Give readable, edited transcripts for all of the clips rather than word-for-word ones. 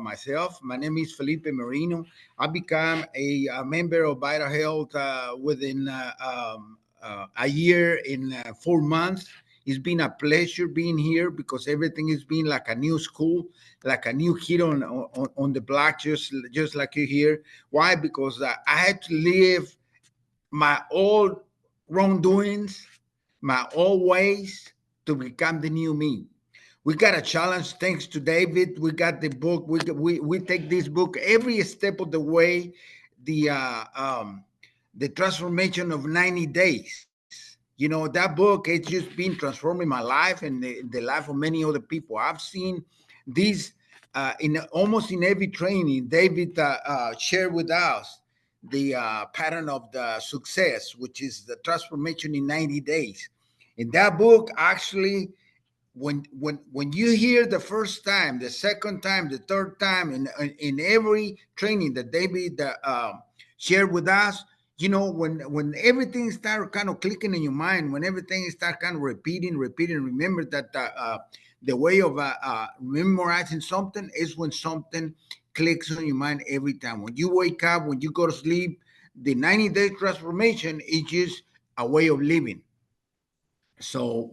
myself. My name is Felipe Merino. I became a member of Vital Health within a year in 4 months. It's been a pleasure being here because everything has been like a new school, like a new kid on the block, just like you here. Why? Because I had to leave my old wrongdoings, my old ways to become the new me. We got a challenge thanks to David. We got the book. We take this book every step of the way. The uh, um, the transformation of 90 days. That book, it's just been transforming my life and the life of many other people. I've seen these in almost in every training. David shared with us the pattern of the success, which is the transformation in 90 days. In that book, actually, when you hear the first time, the second time, the third time, in every training that David shared with us, when everything start kind of clicking in your mind, when everything start kind of repeating, remember that the way of memorizing something is when something clicks on your mind every time. When you wake up, when you go to sleep, the 90-day transformation is just a way of living. So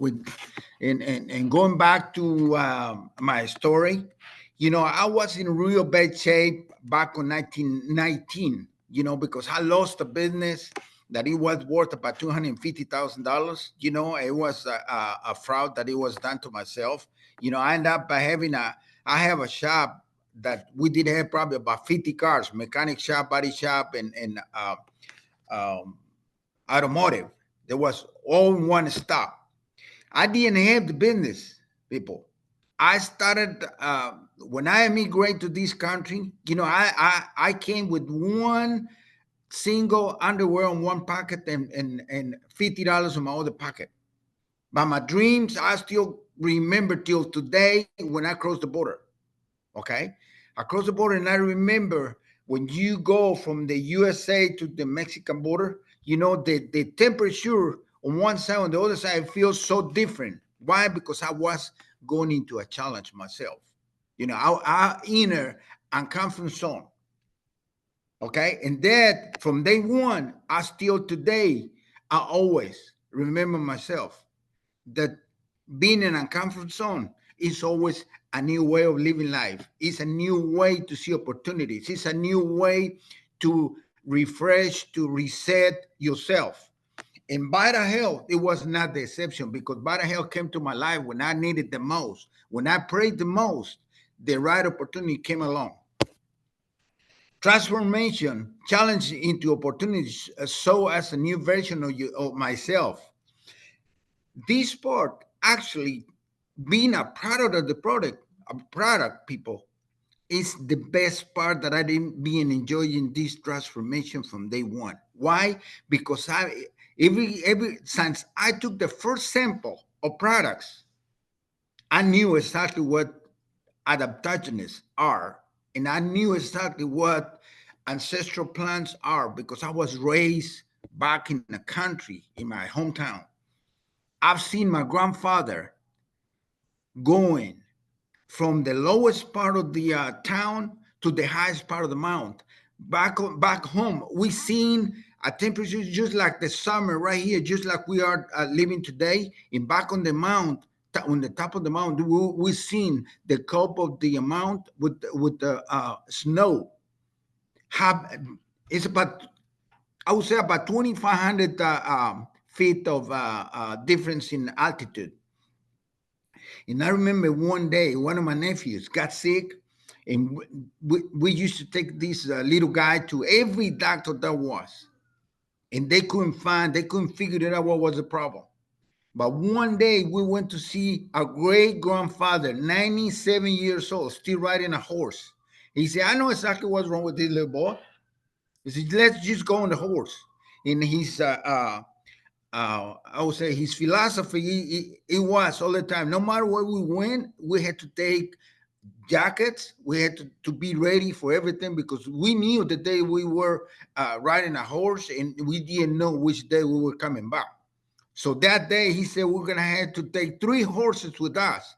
and going back to my story, I was in real bad shape back in 1919, because I lost a business that it was worth about $250,000. It was a fraud that it was done to myself. I ended up by I have a shop that we did have probably about 50 cars, mechanic shop, body shop, and um, automotive. There was all in one stop. I didn't have the business, people. I started when I immigrated to this country. I came with one single underwear in one pocket and $50 in my other pocket. But my dreams, I still remember till today when I crossed the border. Okay, I crossed the border, and I remember when you go from the USA to the Mexican border, the temperature on one side, on the other side, feels so different. Why? Because I was going into a challenge myself. Our inner and comfort zone. Okay, and that from day one, I still today, I always remember myself that being in a comfort zone is always a new way of living life. It's a new way to see opportunities. It's a new way to refresh, to reset yourself. In Vital Health, it was not the exception because Vital Health came to my life when I needed the most. When I prayed the most, the right opportunity came along. Transformation, challenge into opportunities, so as a new version of myself. This part actually being a product of the product, people, is the best part that I didn't been enjoying this transformation from day one. Why? Because every since I took the first sample of products, I knew exactly what adaptogens are, and I knew exactly what ancestral plants are because I was raised back in the country in my hometown. I've seen my grandfather going from the lowest part of the town to the highest part of the mount. Back home, we seen a temperature just like the summer right here, just like we are living today. And back on the mount, on the top of the mount, we seen the top of the mount with the snow. Have it's about, I would say, about 2,500 feet of difference in altitude. And I remember one day, one of my nephews got sick, and we used to take this little guy to every doctor there was, and they couldn't figure out what was the problem. But one day we went to see a great grandfather, 97 years old, still riding a horse. He said, "I know exactly what's wrong with this little boy." He said, "Let's just go on the horse." And his I would say his philosophy, it was all the time, no matter where we went, we had to take jackets. We had to be ready for everything because we knew the day we were riding a horse and we didn't know which day we were coming back. So that day he said we're going to have to take 3 horses with us.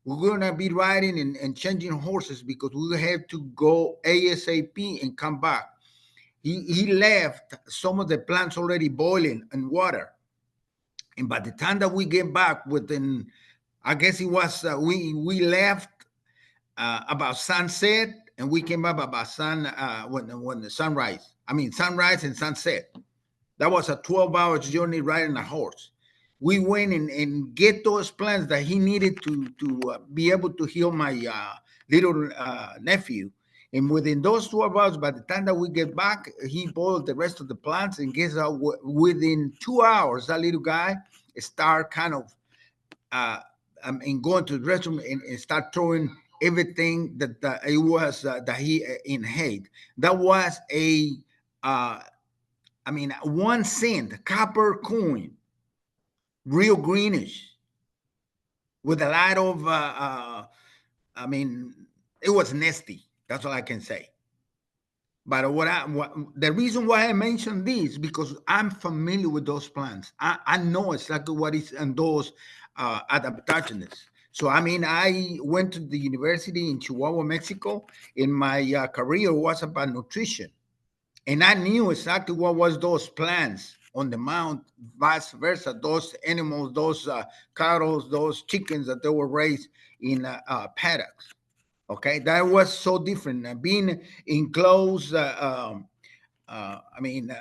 We're gonna be riding and changing horses because we have to go ASAP and come back. He left some of the plants already boiling in water, and by the time that we get back, within, I guess it was, we left about sunset, and we came up about when the sunrise. I mean sunrise and sunset. That was a 12 hours journey riding a horse. We went and get those plants that he needed to be able to heal my little nephew. And within those 12 hours, by the time that we get back, he boiled the rest of the plants. And guess how? Within 2 hours, that little guy start kind of uh, and going to the restroom and start throwing everything that it was that he inhaled. That was uh, I mean, 1 cent copper coin, real greenish, with a lot of, I mean, it was nasty. That's all I can say. But the reason why I mentioned this, because I'm familiar with those plants. I know exactly what is in those adaptogens. So, I mean, I went to the university in Chihuahua, Mexico, and my career was about nutrition. And I knew exactly what was those plants on the mount, vice versa, those animals, those cattle, those chickens that they were raised in paddocks. Okay, that was so different. Being in close, I mean,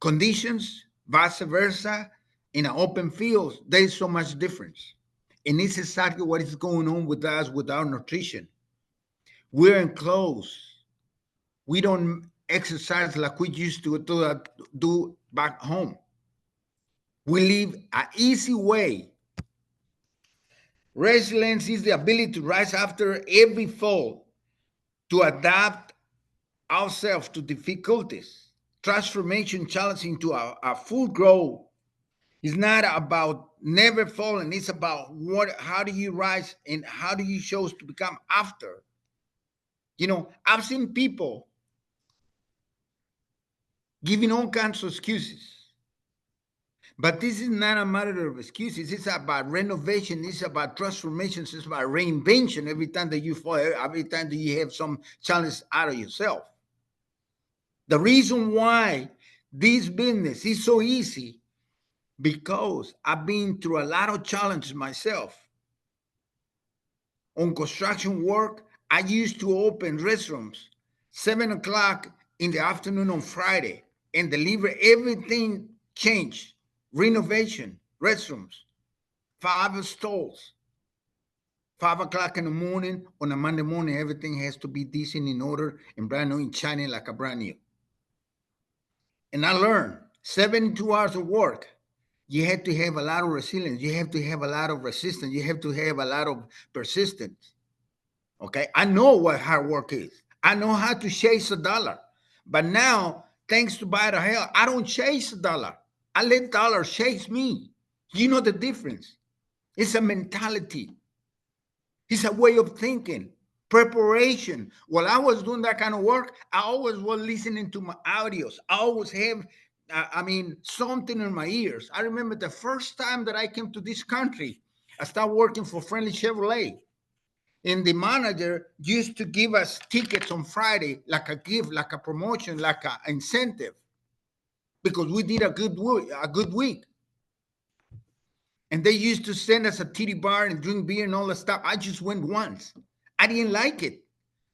conditions, vice versa, in an open field, there is so much difference. And it's exactly what is going on with us with our nutrition. We're enclosed. We don't exercise like we used to do back home. We live an easy way. Resilience is the ability to rise after every fall, to adapt ourselves to difficulties. Transformation challenging to our full growth is not about never falling. It's about how do you rise and how do you choose to become after. I've seen people giving all kinds of excuses. But this is not a matter of excuses. It's about renovation. It's about transformations. It's about reinvention every time that you fall, every time that you have some challenge out of yourself. The reason why this business is so easy, because I've been through a lot of challenges myself. On construction work, I used to open restaurants 7 o'clock in the afternoon on Friday and deliver everything changed, renovation, restrooms, 5 stalls, 5 o'clock in the morning on a Monday morning. Everything has to be decent, in order, and brand new and shining like a brand new. And I learned 72 hours of work. You have to have a lot of resilience. You have to have a lot of resistance. You have to have a lot of persistence. Okay. I know what hard work is. I know how to chase a dollar. But now, thanks to buy the hell, I don't chase a dollar. I let dollars chase me. You know the difference. It's a mentality. It's a way of thinking, preparation. While I was doing that kind of work, I always was listening to my audios. I always have, something in my ears. I remember the first time that I came to this country, I started working for Friendly Chevrolet. And the manager used to give us tickets on Friday, like a gift, like a promotion, like an incentive, because we did a good week. And they used to send us a titty bar and drink beer and all that stuff. I just went once. I didn't like it.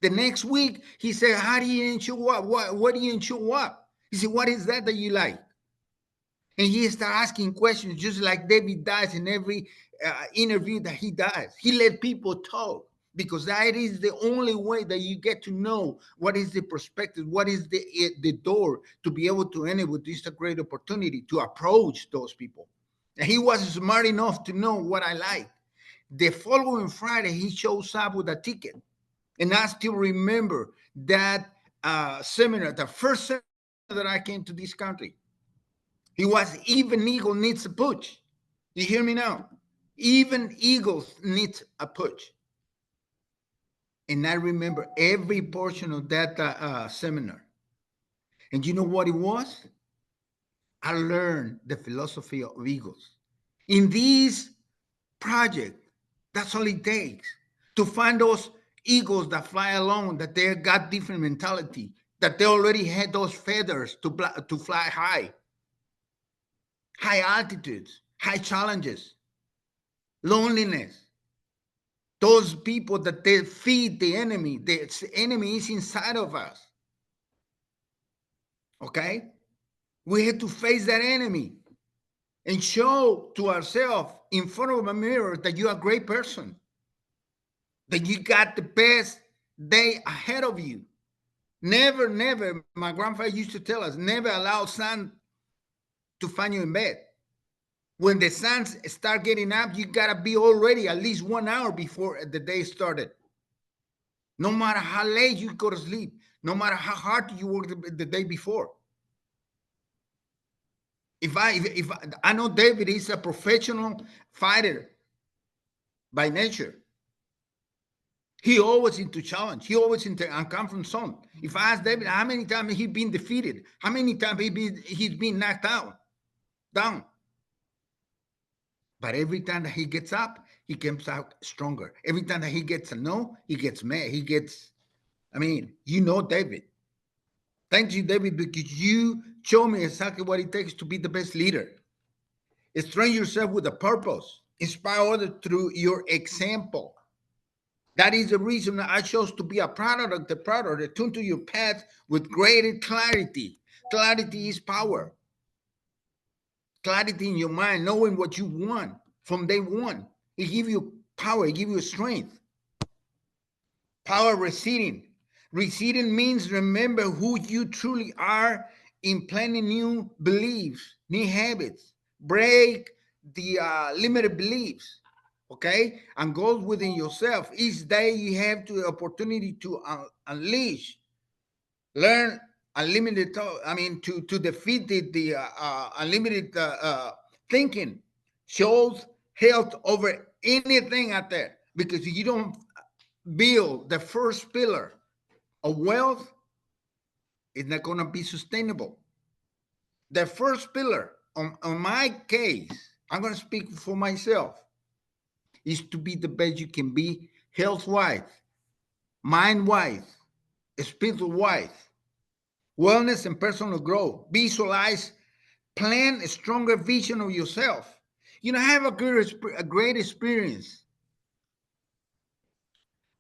The next week, he said, how do you didn't show up? What do you didn't show up? He said, what is that you like? And he started asking questions, just like David does in every interview that he does. He let people talk, because that is the only way that you get to know what is the perspective, what is the door to be able to enter with this great opportunity to approach those people. And he was smart enough to know what I like. The following Friday, he shows up with a ticket. And I still remember that seminar, the first seminar that I came to this country. He was, even eagle needs a push. You hear me now? Even eagles need a push. And I remember every portion of that seminar. And you know what it was? I learned the philosophy of eagles. In this project, That's all it takes to find those eagles that fly alone, that they got different mentality, that they already had those feathers to fly high altitudes, high challenges, loneliness. Those people that they feed the enemy is inside of us. Okay? We have to face that enemy and show to ourselves in front of a mirror that you're a great person, that you got the best day ahead of you. Never, never, my grandfather used to tell us, never allow sun to find you in bed. When the sun start getting up, you got to be already at least 1 hour before the day started. No matter how late you go to sleep, no matter how hard you work the day before. If I know David is a professional fighter by nature. He always into challenge. He always into uncomfortable zone. If I ask David how many times he's been defeated, how many times he's been knocked down. But every time that he gets up, he comes out stronger. Every time that he gets a no, he gets mad. David. Thank you, David, because you show me exactly what it takes to be the best leader. Strengthen yourself with a purpose. Inspire others through your example. That is the reason I chose to be a product, tune to your path with greater clarity. Clarity is power. Clarity in your mind, knowing what you want from day one. It gives you power, it gives you strength. Power receding. Receding means remember who you truly are, implanting new beliefs, new habits. Break the limited beliefs, okay? And goals within yourself. Each day you have the opportunity to unleash, learn unlimited, to defeat the unlimited thinking. Shows health over anything out there, because you don't build the first pillar of wealth, it's not going to be sustainable. The first pillar, on my case, I'm going to speak for myself, is to be the best you can be, health-wise, mind-wise, spiritual-wise, wellness and personal growth. Visualize, plan a stronger vision of yourself. Have a great experience.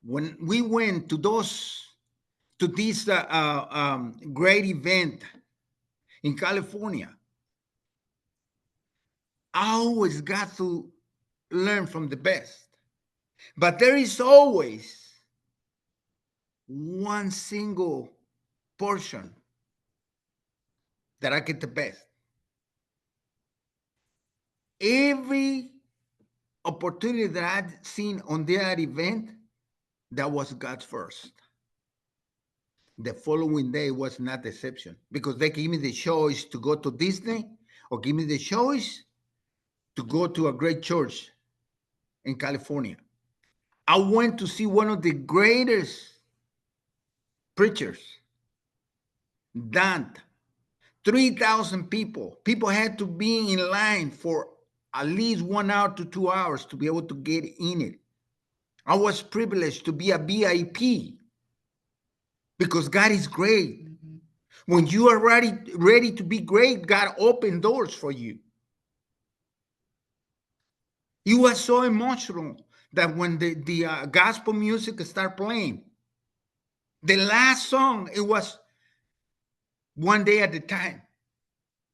When we went to this great event in California, I always got to learn from the best. But there is always one single portion that I get the best. Every opportunity that I'd seen on that event, that was God's first. The following day was not the exception, because they gave me the choice to go to Disney or give me the choice to go to a great church in California. I went to see one of the greatest preachers, Dante. 3,000 people. People had to be in line for at least 1 hour to 2 hours to be able to get in it. I was privileged to be a VIP, because God is great. When you are ready to be great, God opened doors for you. It was so emotional that when the gospel music started playing, the last song, it was One Day at a Time.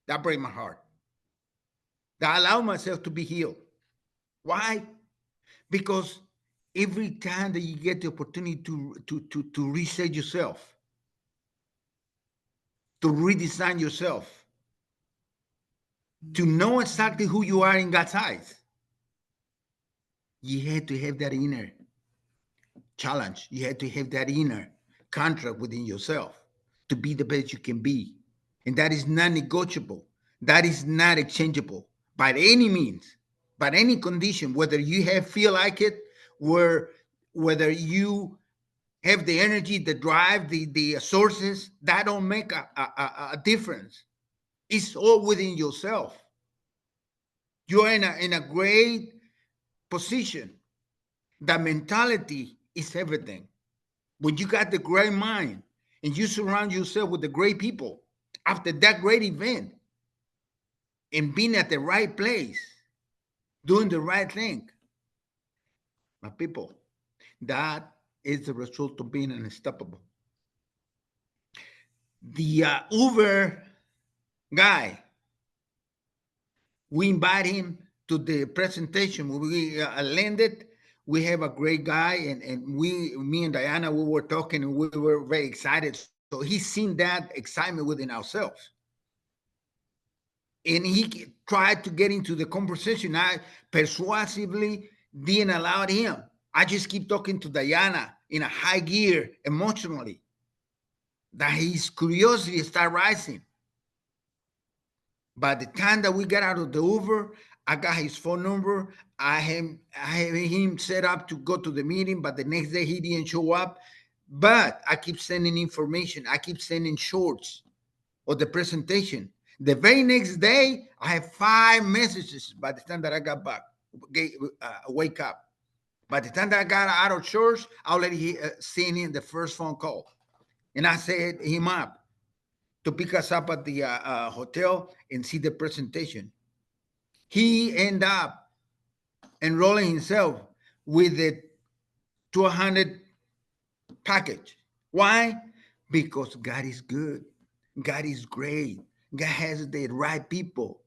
That broke my heart. That allowed myself to be healed. Why? Because every time that you get the opportunity to reset yourself, to redesign yourself, to know exactly who you are in God's eyes, you had to have that inner challenge. You had to have that inner contract within yourself to be the best you can be. And that is not negotiable. That is not exchangeable by any means, by any condition, whether you feel like it, whether you have the energy, the drive, the sources, that don't make a difference. It's all within yourself. You're in a great position The mentality is everything. When you got the great mind and you surround yourself with the great people after that great event and being at the right place, doing the right thing, my people, that is the result of being unstoppable. The Uber guy, we invite him to the presentation. When we landed, we have a great guy, and me and Diana, we were talking, and we were very excited. So he's seen that excitement within ourselves, and he tried to get into the conversation. I persuasively didn't allow him. I just keep talking to Diana in a high gear emotionally. That his curiosity start rising. By the time that we got out of the Uber, I got his phone number. I have him set up to go to the meeting, but the next day he didn't show up. But I keep sending information. I keep sending shorts of the presentation. The very next day, I have 5 messages by the time that I got back, wake up. By the time that I got out of church, I already seen him the first phone call. And I set him up to pick us up at the hotel and see the presentation. He ended up enrolling himself with the 200 package. Why? Because God is good. God is great. God has the right people.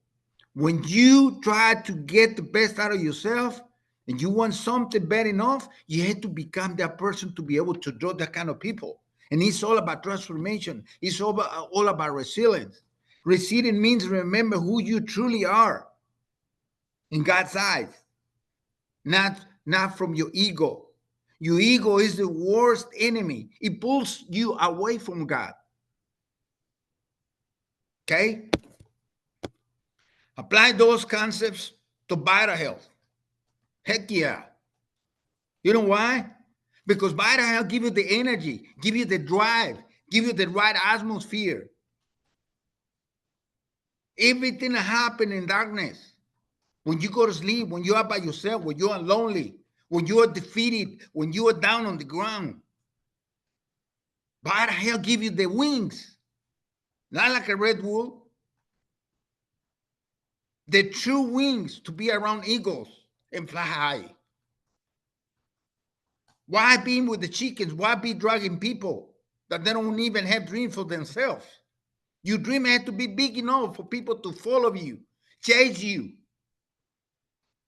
When you try to get the best out of yourself and you want something bad enough, you have to become that person to be able to draw that kind of people. And it's all about transformation. It's all about resilience. Resilience means remember who you truly are in God's eyes, not from your ego. Your ego is the worst enemy. It pulls you away from God. Okay? Apply those concepts to vital health. Heck yeah. You know why? Because vital health give you the energy, give you the drive, give you the right atmosphere. Everything that happens in darkness, when you go to sleep, when you are by yourself, when you are lonely, when you are defeated, when you are down on the ground, vital health give you the wings, not like a Red Bull, the true wings to be around eagles and fly high. Why being with the chickens? Why be dragging people that they don't even have dreams for themselves? Your dream has to be big enough for people to follow you, chase you.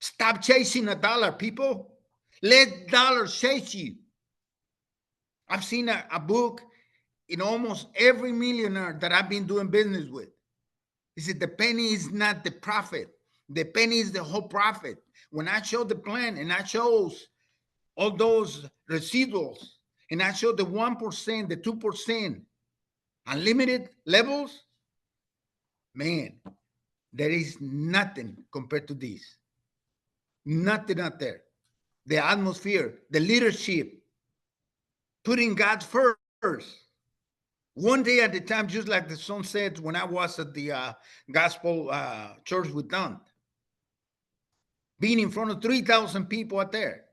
Stop chasing a dollar, people. Let dollars chase you. I've seen a book in almost every millionaire that I've been doing business with. He said the penny is not the profit. The penny is the whole profit. When I showed the plan and I chose all those residuals and I showed the 1%, the 2%, unlimited levels, man, there is nothing compared to this. Nothing out there. The atmosphere, the leadership, putting God first. One day at a time, just like the song said when I was at the gospel church with Don, being in front of 3,000 people out there.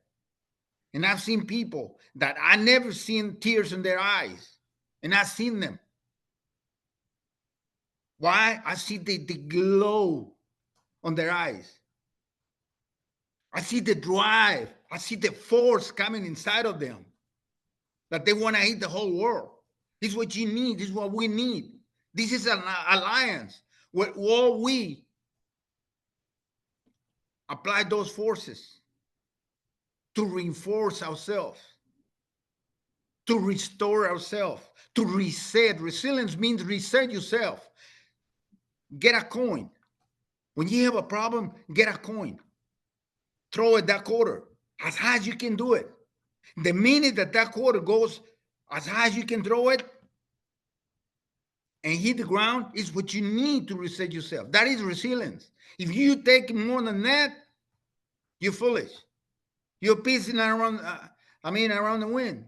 And I've seen people that I never seen tears in their eyes. And I've seen them. Why? I see the glow on their eyes. I see the drive. I see the force coming inside of them that they want to eat the whole world. This is what you need. This is what we need. This is an alliance where all we apply those forces to reinforce ourselves, to restore ourselves, to reset. Resilience means reset yourself. Get a coin. When you have a problem, get a coin. Throw it that quarter as high as you can do it. The minute that quarter goes as high as you can throw it and hit the ground is what you need to reset yourself. That is resilience. If you take more than that, you're foolish. You're pissing around, around the wind.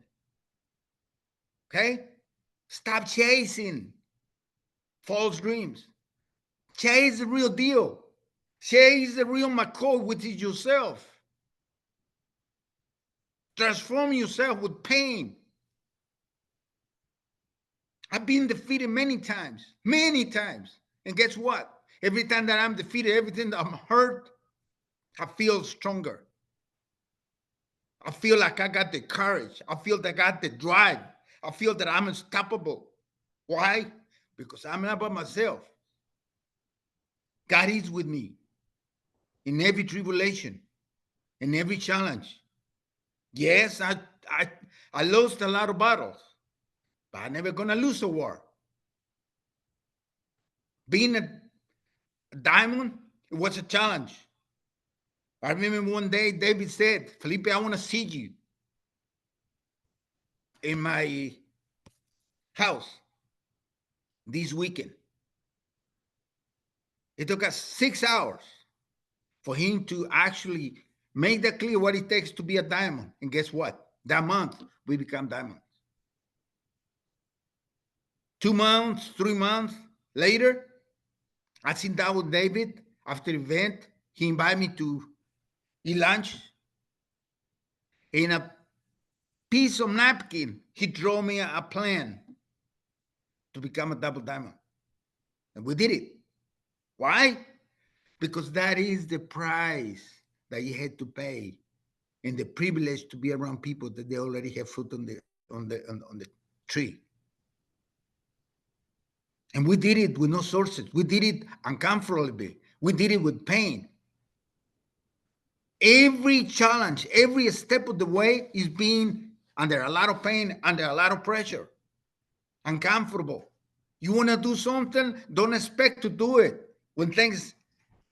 Okay? Stop chasing false dreams. Chase the real deal. Chase the real McCoy, which is yourself. Transform yourself with pain. I've been defeated many times, many times. And guess what? Every time that I'm defeated, every time that I'm hurt, I feel stronger. I feel like I got the courage. I feel that I got the drive. I feel that I'm unstoppable. Why? Because I'm not by myself. God is with me in every tribulation, in every challenge. Yes, I, I lost a lot of battles, but I'm never gonna lose a war. Being a diamond, it was a challenge. I remember one day David said, Felipe, I want to see you in my house this weekend. It took us 6 hours for him to actually make that clear what it takes to be a diamond. And guess what? That month, we become diamonds. 2 months, 3 months later, I sit down with David after the event. He invited me to eat lunch. In a piece of napkin, he drew me a plan to become a double diamond. And we did it. Why? Because that is the price that you had to pay and the privilege to be around people that they already have fruit on the tree. And we did it with no sources. We did it uncomfortably. We did it with pain. Every challenge, every step of the way is being under a lot of pain, under a lot of pressure, uncomfortable. You want to do something, don't expect to do it when things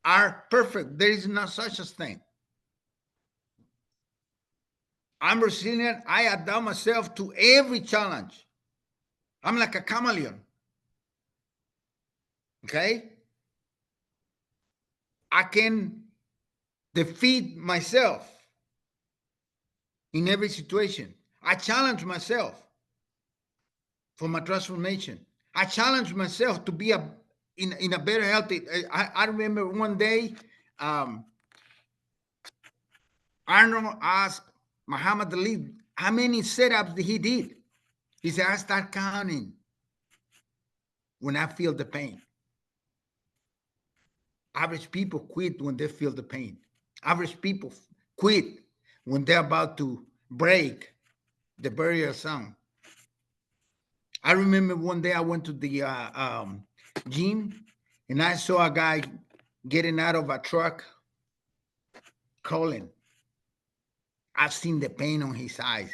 are perfect. There is no such a thing. I'm resilient. I adapt myself to every challenge. I'm like a chameleon. Okay? I can defeat myself in every situation. I challenge myself for my transformation. I challenge myself to be in a better healthy. I remember one day, Arnold asked Muhammad Ali how many setups he did. He said, I start counting when I feel the pain. Average people quit when they feel the pain. Average people quit when they're about to break the burial song. I remember one day I went to the gym and I saw a guy getting out of a truck crawling. I've seen the pain on his eyes.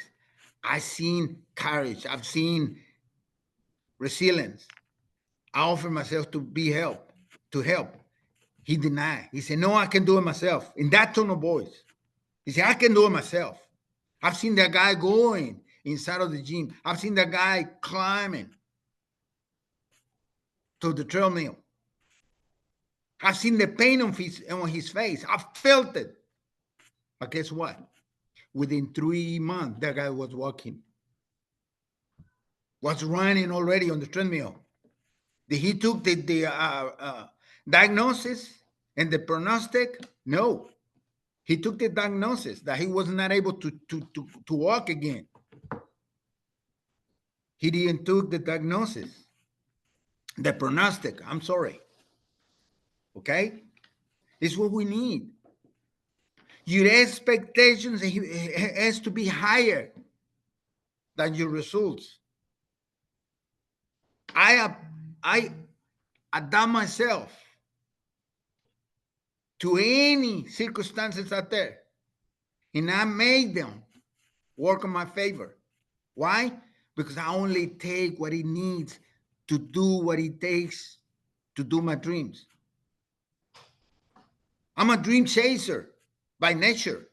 I've seen courage. I've seen resilience. I offered myself to help. He denied. He said, no, I can do it myself. In that tone of voice. He said, I can do it myself. I've seen that guy going inside of the gym. I've seen that guy climbing to the treadmill. I've seen the pain on his face. I've felt it. But guess what? Within 3 months, that guy was walking, was running already on the treadmill. He took the diagnosis and the prognostic? No. He took the diagnosis that he was not able to walk again. He didn't took the diagnosis, the prognostic. I'm sorry. Okay? It's what we need. Your expectations has to be higher than your results. I adapt myself to any circumstances out there, and I make them work in my favor. Why? Because I only take what it needs to do what it takes to do my dreams. I'm a dream chaser by nature.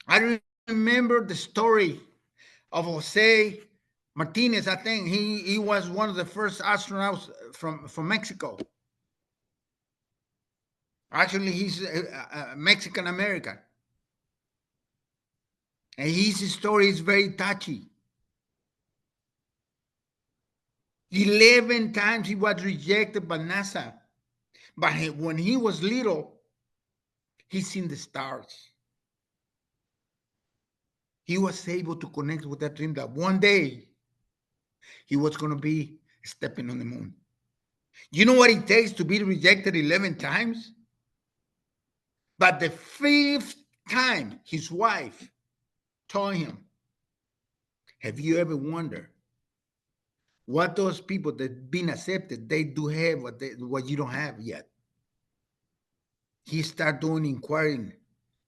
I remember the story of Jose Martinez. I think he was one of the first astronauts from Mexico. Actually, he's a Mexican American. And his story is very touchy. 11 times he was rejected by NASA. But when he was little, he seen the stars. He was able to connect with that dream that one day he was going to be stepping on the moon. You know what it takes to be rejected 11 times? But the fifth time, his wife told him, have you ever wondered what those people that been accepted, they do have what you don't have yet? He started doing inquiring.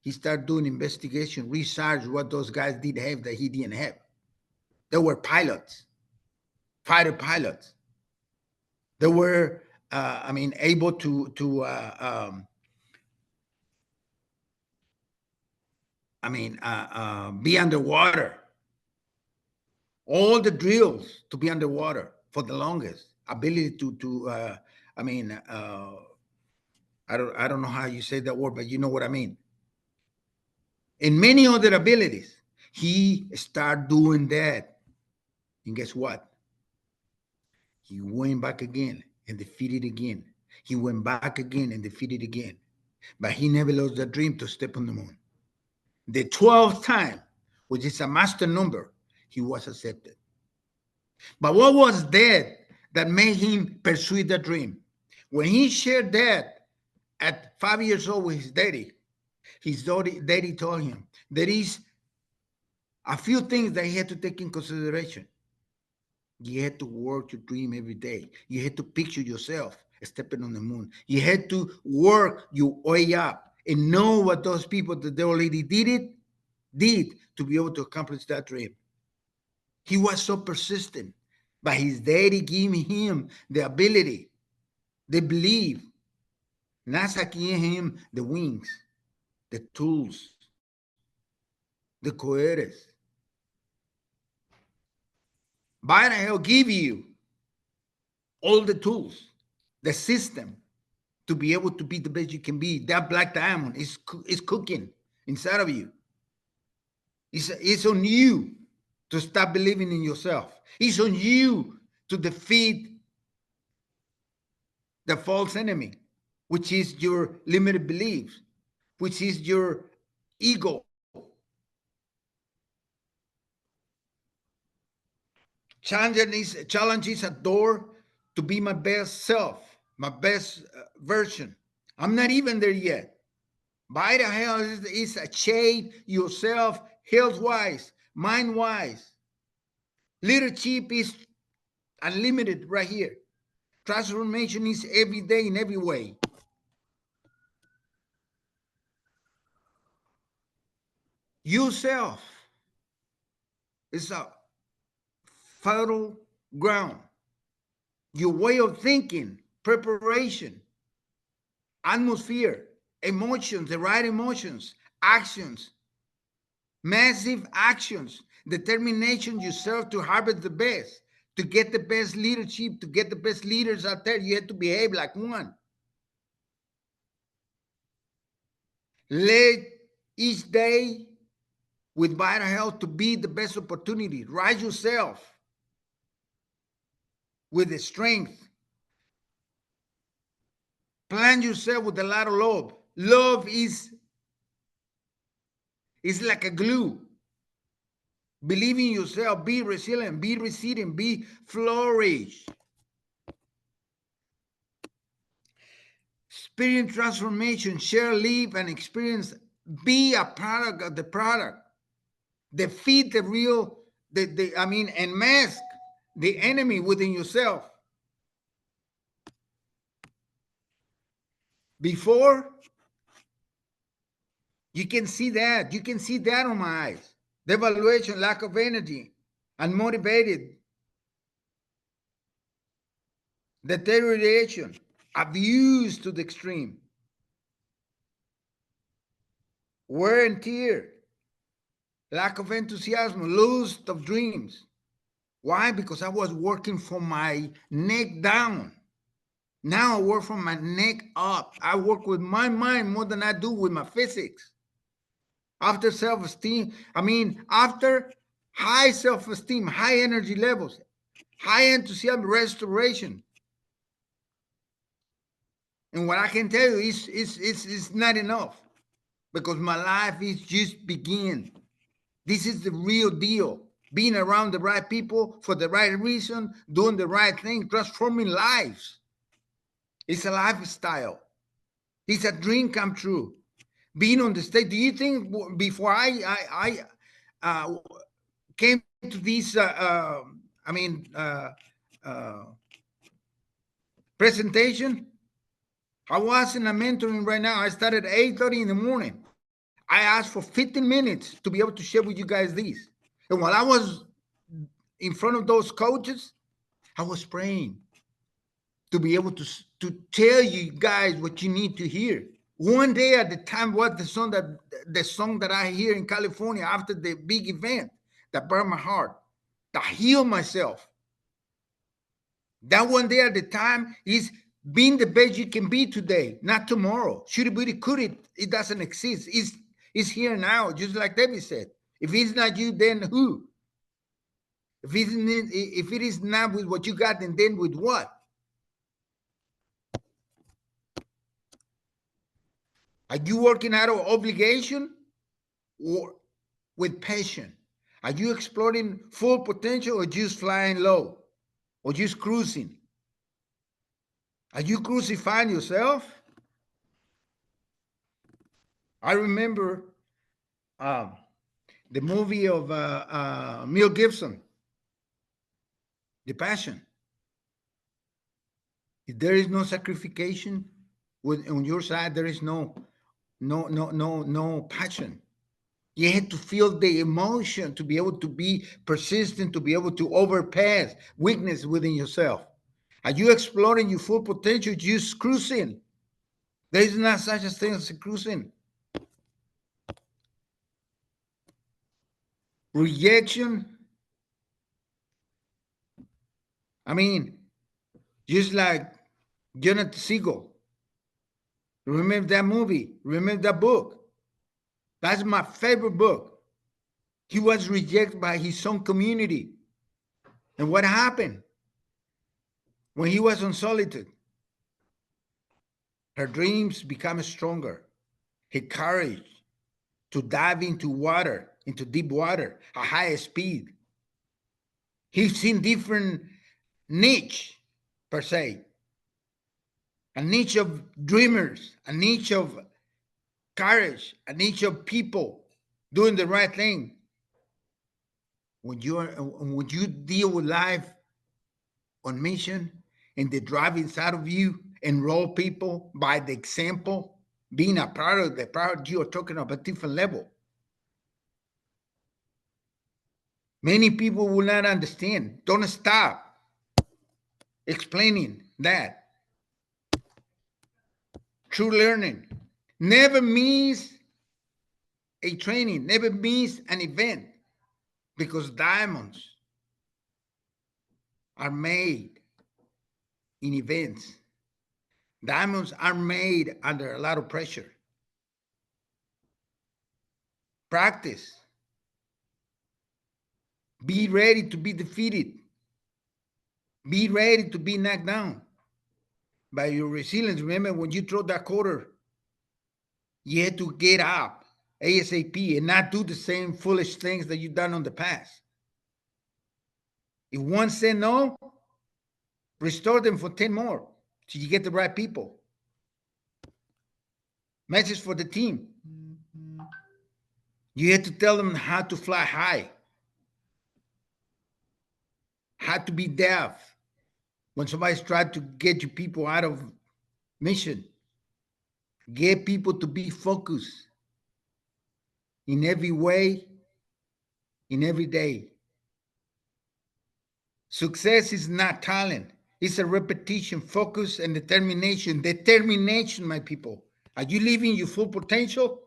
He started doing investigation, research what those guys did have that he didn't have. They were pilots, fighter pilots. They were, able to be underwater. All the drills to be underwater for the longest. Ability I don't know how you say that word, but you know what I mean. And many other abilities. He started doing that. And guess what? He went back again and defeated again. He went back again and defeated again. But he never lost the dream to step on the moon. The 12th time, which is a master number, he was accepted. But what was that made him pursue the dream? When he shared that at 5 years old with his daddy told him there is a few things that he had to take in consideration. You had to work your dream every day. You had to picture yourself stepping on the moon. You had to work your way up and know what those people that they already did to be able to accomplish that dream. He was so persistent, but his daddy gave him the ability, the belief. NASA gave him the wings, the tools, the cohetes. Biden will give you all the tools, the system to be able to be the best you can be. That black diamond is cooking inside of you. It's on you to stop believing in yourself. It's on you to defeat the false enemy, which is your limited beliefs, which is your ego. Challenge is a door to be my best self, my best version. I'm not even there yet. By the hell is a shape yourself health-wise, mind-wise. Leadership is unlimited right here. Transformation is every day in every way. Yourself is a fertile ground. Your way of thinking, preparation, atmosphere, emotions, the right emotions, actions, massive actions, determination yourself to harvest the best, to get the best leadership, to get the best leaders out there. You have to behave like one. Let each day with vital health to be the best opportunity. Rise yourself with the strength. Plan yourself with a lot of love. Love is like a glue. Believe in yourself. Be resilient. Be resilient. Be flourish. Experience transformation. Share, live, and experience. Be a product of the product. Defeat the real, and mask the enemy within yourself. Before, you can see that. You can see that on my eyes. Devaluation, lack of energy, unmotivated, deterioration, abuse to the extreme, wear and tear, lack of enthusiasm, loss of dreams. Why? Because I was working from my neck down. Now I work from my neck up. I work with my mind more than I do with my physics. After self-esteem, after high self-esteem, high energy levels, high enthusiasm, restoration. And what I can tell you is it's not enough because my life is just begin. This is the real deal. Being around the right people for the right reason, doing the right thing, transforming lives. It's a lifestyle. It's a dream come true. Being on the stage. Do you think before I came to this, uh, presentation, I was in a mentoring right now. I started at 8:30 in the morning. I asked for 15 minutes to be able to share with you guys this. And while I was in front of those coaches, I was praying to be able to tell you guys what you need to hear. One day at the time, what the song that I hear in California after the big event that burned my heart, that healed myself. That one day at the time is being the best you can be today, not tomorrow. Should it be, could it? It doesn't exist. It's here now, just like David said. If it's not you, then who? If it is not with what you got, then with what? Are you working out of obligation or with passion? Are you exploring full potential or just flying low or just cruising? Are you crucifying yourself? I remember the movie of Mel Gibson, The Passion. If there is no sacrification on your side, there is no passion. You had to feel the emotion to be able to be persistent, to be able to overpass weakness within yourself. Are you exploring your full potential? Just cruising. There is not such a thing as a cruising. Rejection. I mean, just like Jonathan Siegel. Remember that movie? Remember that book? That's my favorite book. He was rejected by his own community. And what happened when he was on solitude? Her dreams become stronger. Her courage to dive into water, into deep water, at high speed. He's seen different niche, per se. A niche of dreamers, a niche of courage, a niche of people doing the right thing. When you deal with life on mission and the drive inside of you, enroll people by the example, being a part of the product, you are talking about a different level. Many people will not understand. Don't stop explaining that. True learning. Never miss a training, never miss an event, because diamonds are made in events. Diamonds are made under a lot of pressure. Practice. Be ready to be defeated. Be ready to be knocked down by your resilience. Remember, when you throw that quarter, you had to get up ASAP and not do the same foolish things that you've done on the past. If one said no, restore them for 10 more till you get the right people. Message for the team. You had to tell them how to fly high, how to be deaf when somebody's tried to get you people out of mission. Get people to be focused in every way, in every day. Success is not talent. It's a repetition, focus, and determination. Determination, my people. Are you living your full potential?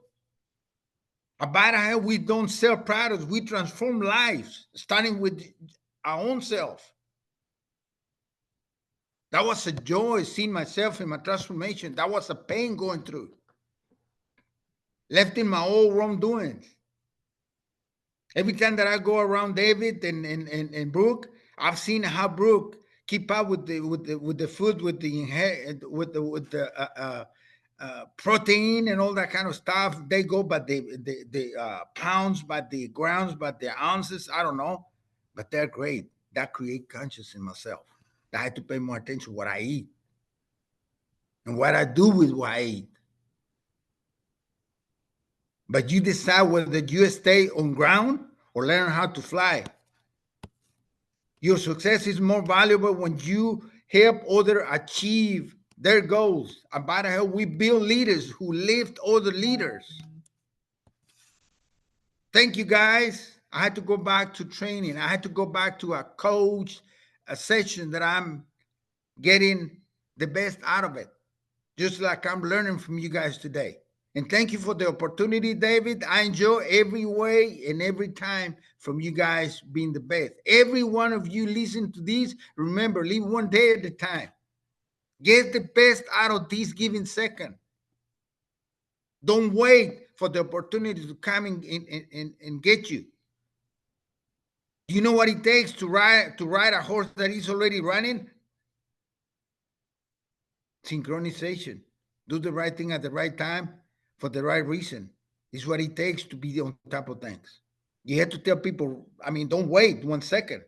About how we don't sell products, we transform lives, starting with our own self. That was a joy seeing myself in my transformation. That was a pain going through. Left in my old wrongdoings. Every time that I go around David and Brooke, I've seen how Brooke keep up with the food, with the protein and all that kind of stuff. They go by the pounds, by the grams, by the ounces. I don't know, but they're great. That create conscience in myself. I had to pay more attention to what I eat and what I do with what I eat. But you decide whether you stay on ground or learn how to fly. Your success is more valuable when you help others achieve their goals. About how we build leaders who lift other leaders. Thank you, guys. I had to go back to training. I had to go back to a coach, a session that I'm getting the best out of it, just like I'm learning from you guys today. And thank you for the opportunity, David. I enjoy every way and every time from you guys being the best. Every one of you listen to this, remember, live one day at a time. Get the best out of this given second. Don't wait for the opportunity to come and get you. Do you know what it takes to ride a horse that is already running? Synchronization. Do the right thing at the right time for the right reason. Is what it takes to be on top of things. You have to tell people, I mean, don't wait 1 second.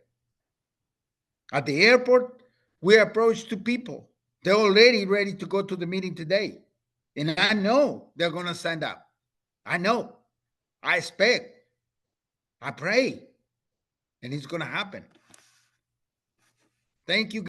At the airport, we approach two people. They're already ready to go to the meeting today. And I know they're going to sign up. I know. I expect. I pray. And it's going to happen. Thank you.